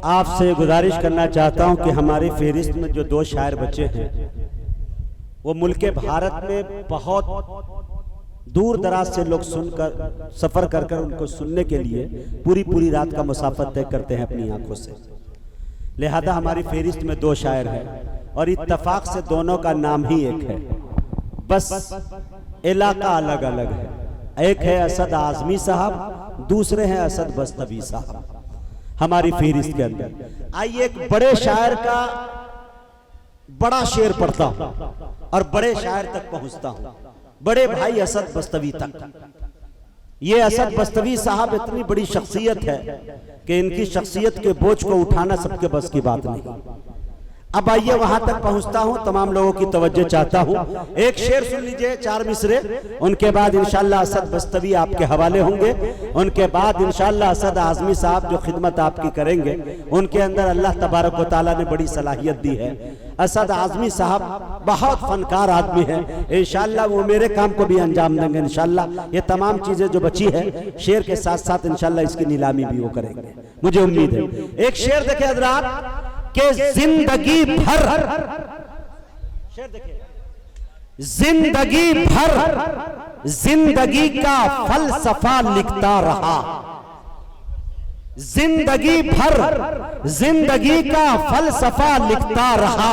आपसे गुजारिश करना चाहता हूं कि हमारी फहरिस्त में जो 2 शायर बचे हैं वो मुल्क भारत में बहुत दूर दराज से लोग सुनकर सफर कर कर उनको सुनने के लिए पूरी रात का मुसाफर तय करते हैं अपनी आंखों से। लिहाजा हमारी फहरिस्त में 2 शायर हैं और इत्तफाक से दोनों का नाम ही एक है, बस इलाका अलग अलग है। एक है असद आजमी साहब, दूसरे हैं असद बस्तवी साहब हमारी फहरिस्त के अंदर। आइए एक बड़े शायर का बड़ा शेर पढ़ता हूं और बड़े शायर तक पहुंचता हूं, बड़े भाई असद बस्तवी तक। ये असद बस्तवी साहब इतनी बड़ी शख्सियत है कि इनकी शख्सियत के बोझ को उठाना सबके बस की बात नहीं। अब आइए वहां तक पहुंचता हूं, तमाम लोगों की तवज्जो चाहता हूं। एक शेर सुन लीजिए, 4 मिसरे, उनके बाद इंशाअल्लाह असद बस्तवी आपके हवाले होंगे। उनके बाद इंशाअल्लाह असद आजमी साहब जो खिदमत आपकी करेंगे, उनके अंदर अल्लाह तबारक व तआला ने बड़ी सलाहियत दी है। असद आजमी साहब बहुत फनकार आदमी है, इंशाअल्लाह वो मेरे काम को भी अंजाम देंगे इंशाअल्लाह। ये तमाम चीजें जो बची है शेर के साथ साथ इंशाअल्लाह इसकी नीलामी भी वो करेंगे, मुझे उम्मीद है। एक शेर देखे हज़रात के जिंदगी भर, शेर देखिए, जिंदगी भर जिंदगी का फलसफा लिखता रहा, जिंदगी भर जिंदगी का फलसफा लिखता रहा,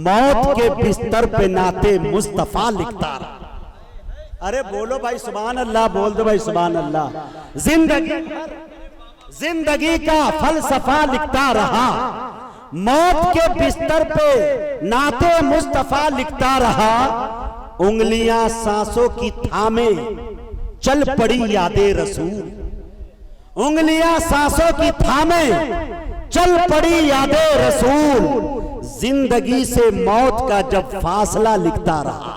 मौत के बिस्तर पे नाते मुस्तफा लिखता रहा। अरे बोलो भाई सुभान अल्लाह, बोल दो भाई सुभान अल्लाह। जिंदगी का फलसफा लिखता रहा, मौत के बिस्तर पे नाते मुस्तफा लिखता रहा, उंगलियां सांसों की थामे चल पड़ी यादे रसूल, उंगलियां सांसों की थामे चल पड़ी यादे रसूल, जिंदगी से मौत का जब फासला लिखता रहा,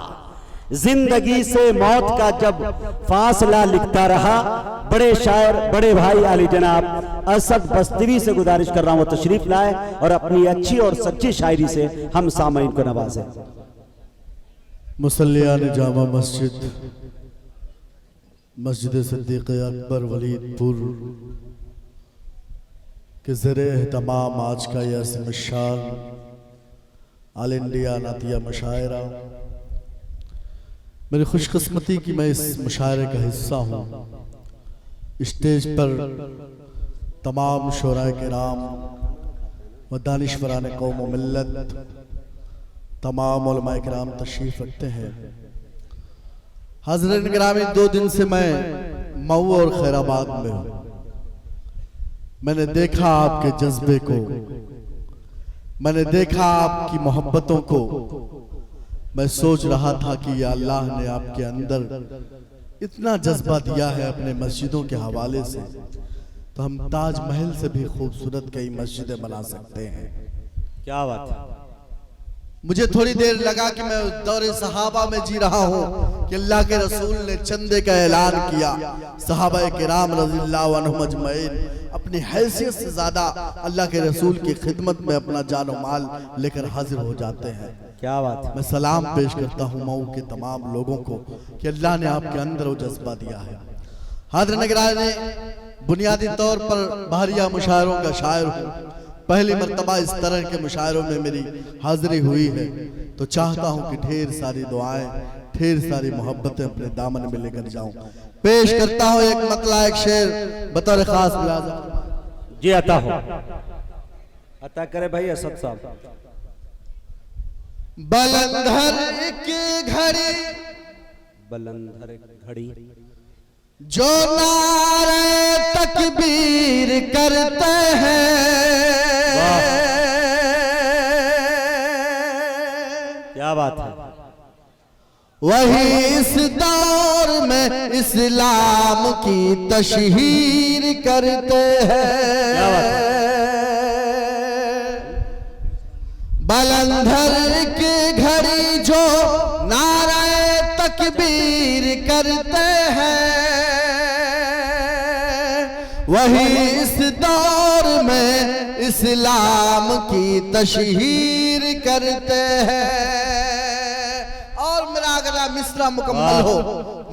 जिंदगी से मौत का जब फासला लिखता रहा। बड़े शायर बड़े भाई आली जनाब असद बस्तवी से गुजारिश कर रहा हूं वो तशरीफ लाए और अपनी अच्छी और सच्ची शायरी से हम सामईन को नवाजें। मुसल्लियान जामा मस्जिद, मस्जिद सिद्दीक़ अकबर वलीदपुर के ज़रिए एहतमाम आज का यह सेमिनार ऑल इंडिया नातिया मुशायरा, मेरी खुशकिस्मती कि मैं इस मुशायरे का हिस्सा हूँ। स्टेज पर तमाम शोराए किराम व दानिश्वरान कौम व मिल्लत, तमाम उलमाए किराम तशरीफ रखते हैं। हज़रत गिरामी, 2 दिन से मैं मऊ और खैराबाद में हूँ। मैंने देखा आपके जज्बे को, मैंने देखा आपकी मोहब्बतों को। मैं सोच रहा था कि या अल्लाह ने आपके अंदर इतना जज्बा दिया है अपने मस्जिदों के हवाले से, तो हम ताजमहल से भी खूबसूरत कई मस्जिदें बना सकते हैं। क्या बात है। मुझे थोड़ी देर लगा कि मैं दौरे सहाबा में जी रहा हूँ कि अल्लाह के रसूल ने चंदे का ऐलान किया। सहाबा किराम रज़ियल्लाहु अन्हुम अजमईन अपनी हैसियत से ज्यादा अल्लाह के रसूल की खिदमत में अपना जान और माल लेकर हाजिर हो जाते हैं। क्या बात है। मैं सलाम पेश करता हूँ मऊ के तमाम लोगों को कि अल्लाह ने आपके अंदर वो जज्बा दिया है। हाज़िर निगरान ने बुनियादी तौर पर बहरिया मुशायरों का शायर हूँ, पहली मर्तबा इस तरह के मुशायरों में मेरी हाजिरी हुई है, तो चाहता हूँ कि ढेर सारी दुआएं, ढेर सारी मोहब्बतें अपने दामन में लेकर जाऊं। पेश करता हूँ एक मतला, एक शेर बतौर खास मुलाज़ा। जी अता हो, अता करे भाई असद साहब। बलंधर की घड़ी, बलंधर घड़ी जो नारे तकबीर करते हैं, क्या बात है। वही इस दौर में इस्लाम की तशहीर करते हैं। क्या बात है। बलंधर की घड़ी जो नारे तकबीर करते हैं, वही इस दौर में इस्लाम की तशहीर करते हैं। और मेरा अगला मिसरा मुकम्मल हो,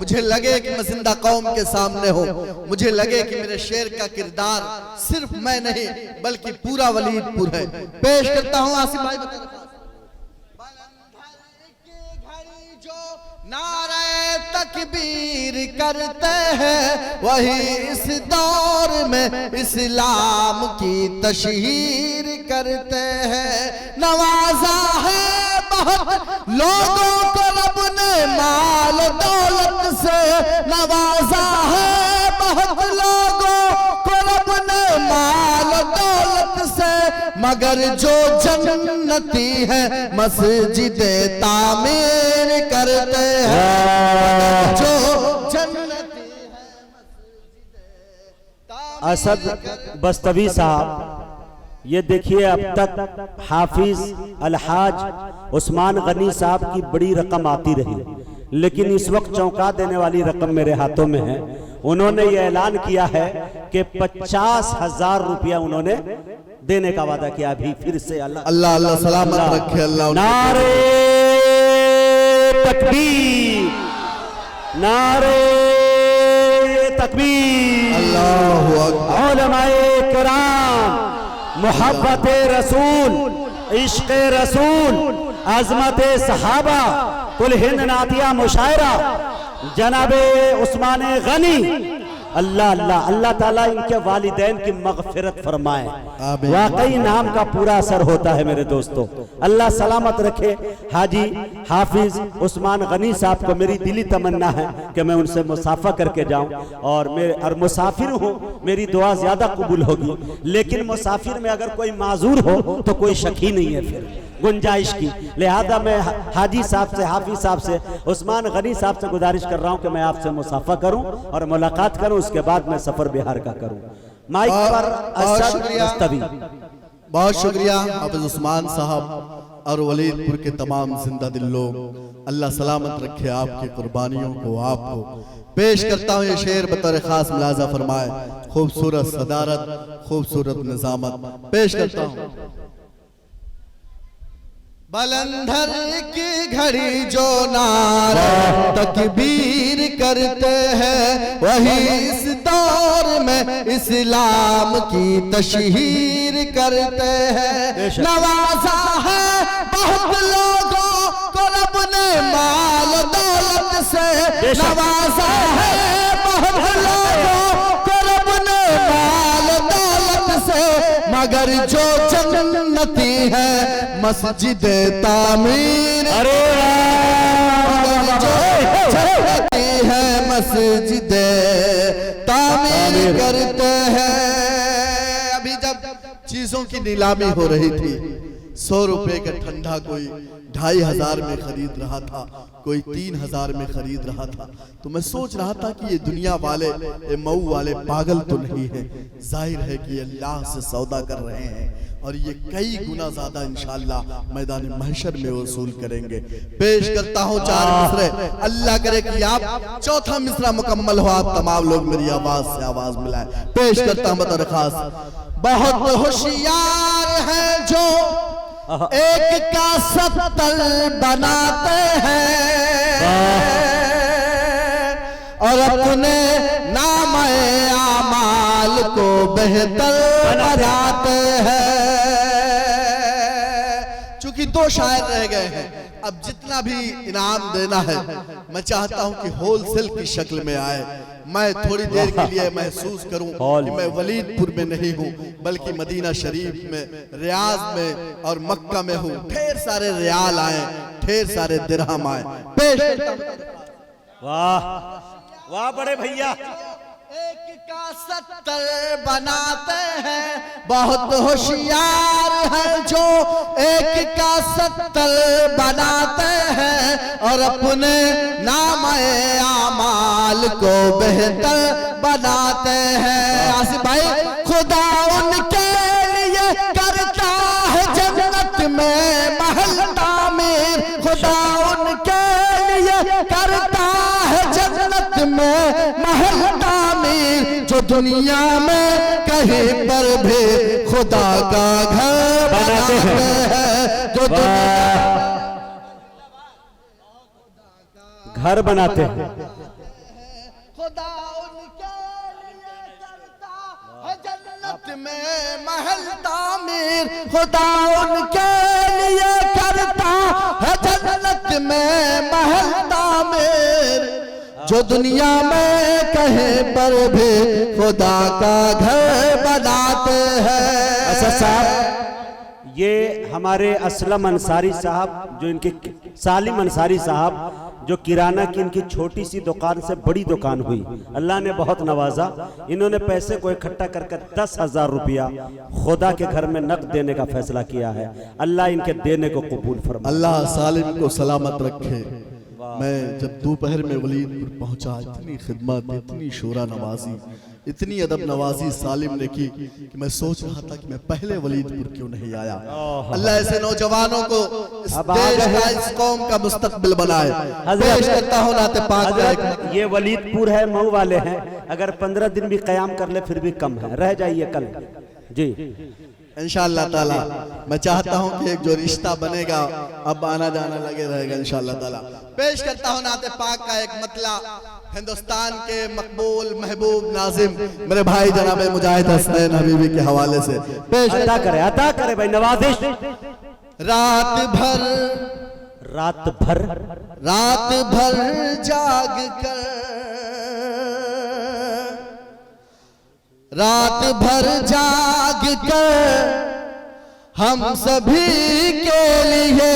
मुझे लगे कि मैं जिंदा कौम के सामने हूँ, मुझे लगे कि मेरे शेर का किरदार सिर्फ मैं नहीं बल्कि पूरा वलीदपुर है। पेश करता हूँ आसिफ भाई नारे तकबीर करते हैं वही इस दौर में इस्लाम की तशहीर करते हैं। नवाजा है बहुत लोगों को रब ने माल दौलत से, नवाजा है बहुत लोगों को रब ने माल दौलत से, मगर जो जन्नती है मस्जिद तामीर करते हैं, जो जन्नती है मस्जिद तामीर। असद बस्तवी साहब, ये देखिए अब तक हाफिज अलहाज उस्मान गनी साहब की बड़ी रकम आती रही, लेकिन इस वक्त चौंका देने वाली रकम मेरे हाथों में है। उन्होंने ये ऐलान किया है कि 50,000 रुपया उन्होंने देने का वादा किया। अभी फिर से अल्लाह अल्लाह अल्लाह सलामत रखे। अल्लाह नारे तकबीर, नारे तकबीर, अल्लाहु अकबर। उलमाए किराम, मोहब्बत रसूल, इश्क रसूल, अजमत सहाबा, कुल हिंद नातिया मुशायरा, जनाबे उस्मान गनी, अल्लाह अल्लाह अल्लाह ताला इनके वालिदैन की मगफिरत फरमाए। वाकई नाम का पूरा असर होता है मेरे दोस्तों। अल्लाह सलामत रखे। हाजी हाफिज उस्मान गनी साहब को मेरी दिली तमन्ना है कि मैं उनसे मुसाफा करके जाऊं, और मुसाफिर हूं, मेरी दुआ ज्यादा कबूल होगी। लेकिन मुसाफिर में अगर कोई माजूर हो तो कोई शक ही नहीं है फिर गुंजाइश की। लिहाजा मैं हाजी साहब से, हाफिज साहब से, उस्मान गनी साहब से गुजारिश कर रहा हूं कि मैं आपसे मुसाफा करूं और मुलाकात करूं, उसके बाद मैं सफर बिहार का करूं। माइक पर असद बस्तवी। बहुत शुक्रिया हाफिज उस्मान साहब और वलीदपुर के तमाम जिंदा दिल लोग। अल्लाह सलामत रखे आपकी कुर्बानियों को, आपको। पेश करता हूँ ये शेर बतौर खास मुलाजा फरमाए। खूबसूरत सदारत, खूबसूरत निजामत पेश करता हूँ। बलंधर की घड़ी जो नारा तकबीर करते हैं वही इस दौर में इस्लाम की तशहीर करते हैं। नवाजा है बहुत लोगों को रब ने माल दौलत से, नवाजा है बहुत लोगों को रब ने माल दौलत से, मगर जो जन्नती है मस्जिद तामीर, अरे जो जन्नती है मस्जिद तामीर करते हैं। अभी जब चीजों की नीलामी हो रही थी, 100 रुपए का ठंडा कोई 2,500 में खरीद रहा था, कोई 3,000 में खरीद रहा था, तो मैं सोच रहा था कि ये दुनिया वाले, ये मऊ वाले पागल तो नहीं है, जाहिर है कि अल्लाह से सौदा कर रहे हैं और ये कई गुना ज्यादा इंशाअल्लाह मैदान महशर में वसूल करेंगे। पेश करता हूँ 4 मिसरे। अल्लाह करे कि आप चौथा मिसरा मुकम्मल हो, आप तमाम लोग मेरी आवाज से आवाज मिलाए। पेश करता हूँ बतौर खास। बहुत होशियार है जो एक का 70 बनाते हैं और अपने नाम आमाल को बेहतर बनाते हैं। चूंकि 2 शायर रह गए हैं, अब जितना भी इनाम देना है मैं चाहता हूं कि होलसेल की शक्ल में आए। मैं थोड़ी देर के लिए महसूस करूं कि मैं वलीदपुर में नहीं हूं बल्कि मदीना शरीफ में, रियाज में और मक्का में हूं। ढेर सारे रियाल आए, ढेर सारे दिरहम आए। पेश। वाह वाह बड़े भैया। एक का 70 बनाते हैं, बहुत होशियार है जो एक का 70 बनाते हैं और अपने नाम आमाल को बेहतर बनाते हैं। आसिफ भाई, खुदा उनके लिए करता है जन्नत में महल तामीर, खुदा उनके लिए करता है जन्नत में महल तामीर, जो दुनिया में कहीं पर भी खुदा का घर बनाते हैं, जो घर बनाते हैं। में महल तामीर खुदा उनके लिए करता है, जन्नत में महल तामीर जो दुनिया में कहीं पर भी खुदा का घर बनाते हैं। अच्छा साहब, ये हमारे असलम अंसारी साहब, जो इनके सालिम अंसारी साहब, जो किराना की इनकी छोटी सी दुकान से बड़ी दुकान हुई, अल्लाह ने बहुत नवाजा। इन्होंने पैसे को इकट्ठा करके 10,000 रुपया खुदा के घर में नक़द देने का फैसला किया है। अल्लाह इनके देने को कबूल फरमाए। अल्लाह सालिम को सलामत रखे। मैं जब दोपहर में वलीदपुर पहुंचा, इतनी खिदमत, इतनी शोरा नवाजी, इतनी अदब नवाजी सालिम ने की कि मैं सोच रहा था कि मैं पहले वलीदपुर क्यों नहीं आया। अल्लाह ऐसे नौजवानों को इस देश का, इस कौम का मुस्तकबिल बनाए। पेश करता हूं नाते पाक का। ये वलीदपुर है, मऊ वाले हैं। अगर 15 दिन भी क़याम कर ले फिर भी कम है, रह जाइए कल जी इंशाअल्लाह ताला। मैं चाहता हूं कि एक जो रिश्ता बनेगा अब आना जाना लगे रहेगा इंशाअल्लाह ताला। पेश करता हूं नाते पाक का एक मतला हिंदुस्तान के मकबूल महबूब नाजिम मेरे भाई जनाब मुजाहिद हसनैन हबीबी के हवाले से पेश। अता करे भाई नवाजिश। रात भर जाग कर, रात भर जाग कर हम सभी के लिए,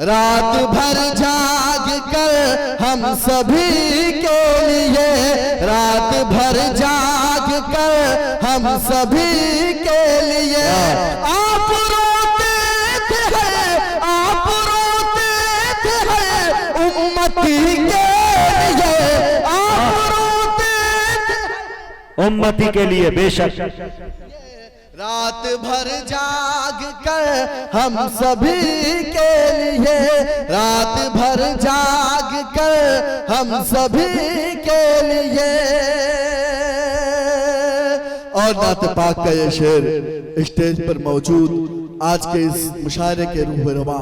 रात भर जाग कर हम सभी के लिए, रात भर जाग कर हम सभी के लिए। आप रोते थे, आप रोते थे उम्मती के लिए, आप रोते थे उम्मती के लिए। बेशक रात भर जाग कर हम सभी के लिए, रात भर जाग कर हम सभी के लिए। और नात पाक का ये शेर स्टेज पर मौजूद आज के इस मुशायरे के रूह रवा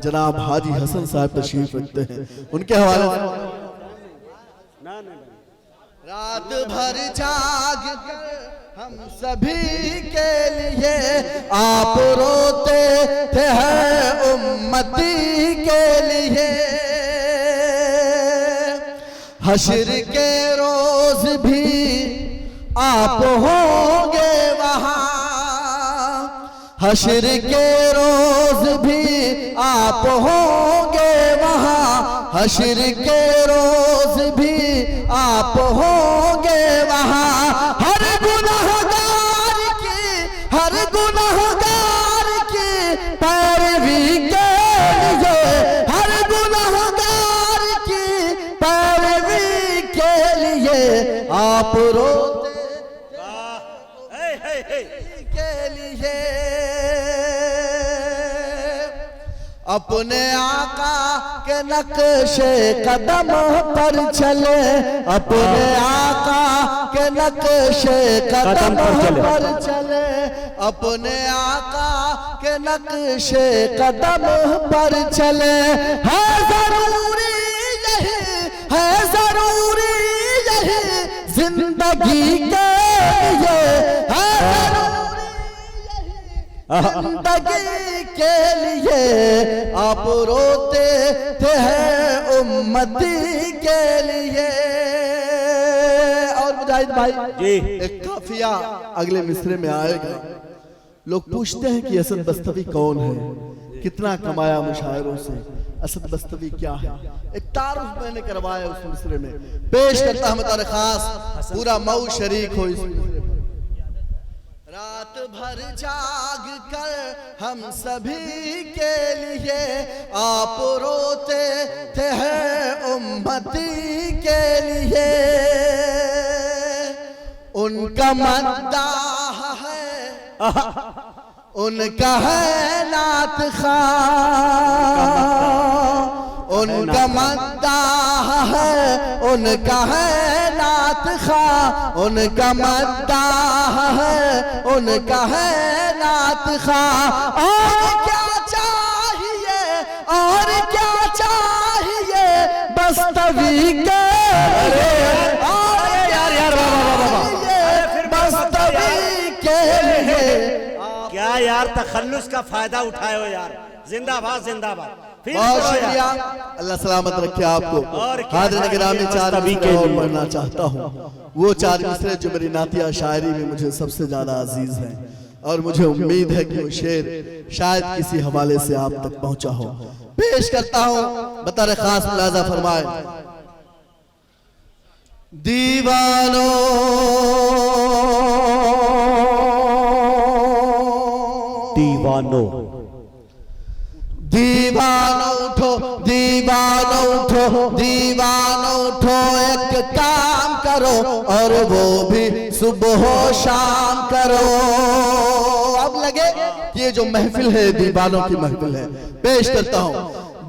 जनाब हाजी हसन साहब तशरीफ रखते हैं, उनके हवाले से। रात भर जाग कर हम सभी के लिए, आप रोते थे हर उम्मती के लिए। हश्र के रोज भी आप होंगे वहाँ, हश्र के रोज भी आप होंगे वहाँ, हश्र के रोज भी आप होंगे वहाँ। हर गुनहगार की पैरवी के लिए, हर गुनहगार की पैरवी के लिए आप रोते के लिए। अपने आका के नक्शे कदम पर चले, अपने आका के नक्शे कदम पर चले, अपने आका के नक्शे कदम पर चले। है जरूरी यही, है जरूरी यही जिंदगी के लिए, है जिंदगी के लिए आप रोते थे हैं उम्मती के लिए। और मुजाहिद भाई जी, एक काफिया अगले मिसरे में आएगा। लोग पूछते हैं कि असद बस्तवी कौन है, कितना कमाया मुशायरों से, असद बस्तवी क्या है। एक तारुफ मैंने करवाया उस मिसरे में, पेश करता हूं तारे खास, पूरा मऊ शरीक हो इस मिसरे में। रात भर जाग कर हम सभी के लिए आप रोते थे हैं उम्मती के लिए। उनका मद्दाह है, उनका है नात खा, उनका मद्दाह है, उनका है नात खा, उनका मद्दाह है, उनका है नात खा। और क्या चाहिए, और क्या चाहिए बस्तवी के यार तखल्लुस का फायदा उठाए हो यार। जिंदाबाद जिंदाबाद। फिर बहुत करो शुक्रिया, यार। अल्लाह सलामत रखे आपको। और क्या हाज़िर गिरामी, चार सभी मिसरे के और लिए। पढ़ना चाहता हूँ, वो चार मिसरे जो मेरी नातिया शायरी में मुझे सबसे ज्यादा अजीज हैं, और मुझे उम्मीद है कि वो शेर शायद किसी हवाले से आप तक पहुंचा हो। पेश करता हूँ, बतौर खास मुलाजा फरमाए। दीवानो दीवानो दीवानो उठो, दीवानो उठो, दीवानो उठो, एक काम करो और वो भी सुबह शाम करो। अब लगे कि ये जो महफिल है दीवानों की महफिल है। पेश करता हूँ,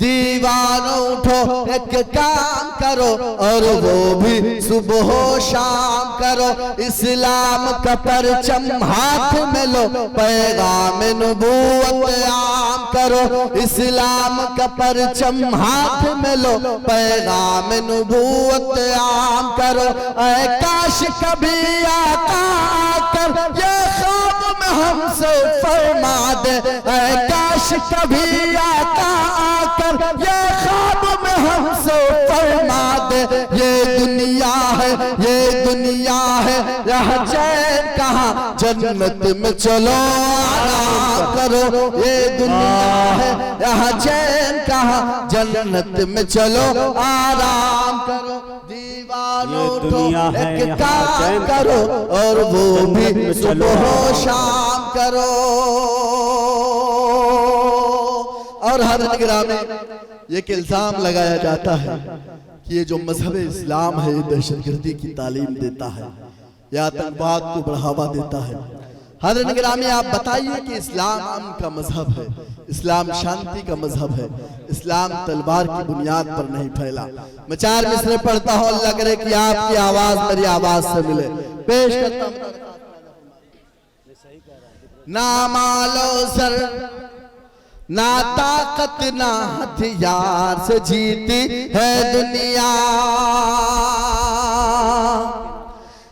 दीवानो उठो, एक काम करो और वो भी सुबह शाम करो। इस्लाम का परचम हाथ में लो, पैगाम नबूवत आम करो। इस्लाम का परचम हाथ में लो, पैगाम नबूवत आम करो। ऐ काश कभी आका आकर ये ख्वाब में हमसे फरमा दे। ऐ काश कभी आका आकर ये ख्वाब में हमसे फरमा दे। ये दुनिया है, ये दुनिया है, यहाँ चैन कहाँ, जन्नत में चलो आराम करो। ये दुनिया है, यहाँ चैन कहाँ, जन्नत में चलो आराम करो। दीवानो उठो, एक काम करो और वो भी सुबह शाम करो। और हर निगराह में एक इल्जाम लगाया जाता है कि ये जो मजहब इस्लाम है ये दहशतगर्दी की तालीम देता है या आतंकवाद को बढ़ावा देता है। हर निगराह में आप बताइए कि इस्लाम अमन का मजहब है, इस्लाम शांति का मजहब है, इस्लाम तलवार की बुनियाद पर नहीं फैला। मैं चार मिसरे पढ़ता हूँ, अल्लाह करे कि आपकी आवाज मेरी आवाज से मिले। पेश करता हूँ। ना मालो सर ना ताकत ना हथियार से जीती है दुनिया।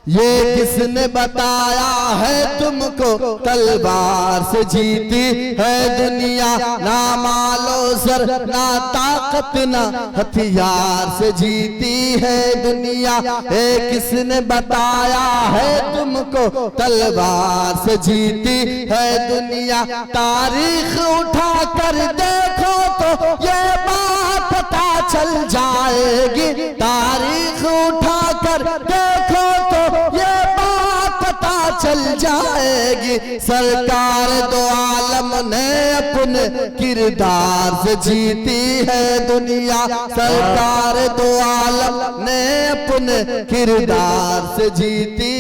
ये किसने बताया है तुमको, तलवार से जीती है दुनिया। ना मालो सर ना ताकत ना हथियार से जीती है दुनिया। ये किसने बताया है तुमको, तलवार से जीती है दुनिया। तारीख उठा कर देखो तो ये बात पता चल जाएगी। तारीख उठा कर देखो तो ये बात पता चल जाएगी। सरकार दो आलम ने अपने किरदार से जीती है दुनिया। सरकार दो आलम ने अपने किरदार से जीती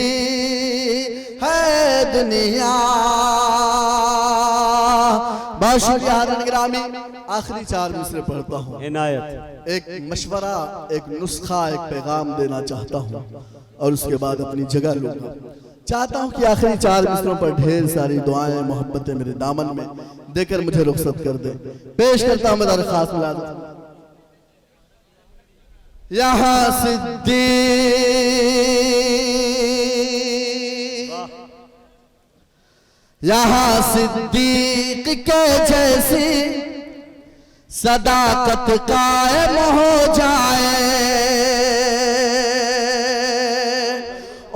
है दुनिया। बहुत शुक्रिया निगरामी। आखिरी चार मिसरे पढ़ता हूँ। इनायत। एक मशवरा, एक नुस्खा, एक पैगाम देना चाहता हूँ और उसके बाद अपनी जगह लूंगा। चाहता हूँ कि आखिरी चार मिसरों पर ढेर सारी दुआएं मोहब्बतें मेरे दामन में देकर मुझे रुखसत कर दे। पेश करता हूँ मेरा खास मुलाज़ा। यहाँ यहाँ सिद्दीक के जैसी सदाकत कायम हो जाए।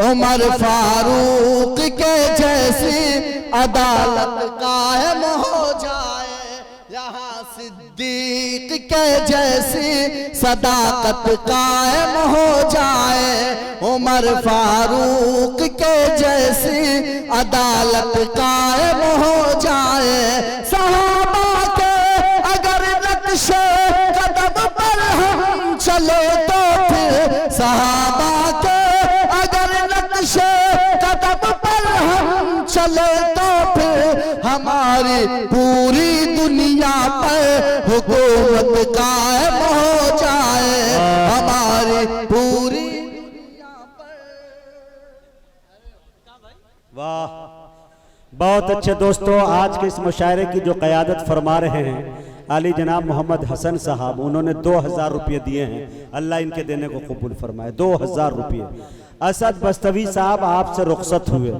उमर फारूक के जैसी अदालत कायम हो जाए। यहाँ सिद्दीक के जैसी सदाकत कायम हो जाए। उमर फारूक के जैसी अदालत कायम हो जाए। सहाबा के अगर नक्शे कदम पर हम चले तो फिर, सहाबा के अगर नक्शे कदम पर हम चले तो फिर, हमारी पूरी दुनिया पर हुकूमत कायम हो जाए। हमारी पूरी वाह, बहुत अच्छे दोस्तों। आज के इस मुशायरे की जो क़यादत फरमा रहे हैं आली जनाब मोहम्मद हसन साहब, उन्होंने 2000 रुपये दिए हैं। अल्लाह इनके देने को कबूल फरमाए। 2000 रुपये। असद बस्तवी साहब आपसे रुखसत हुए।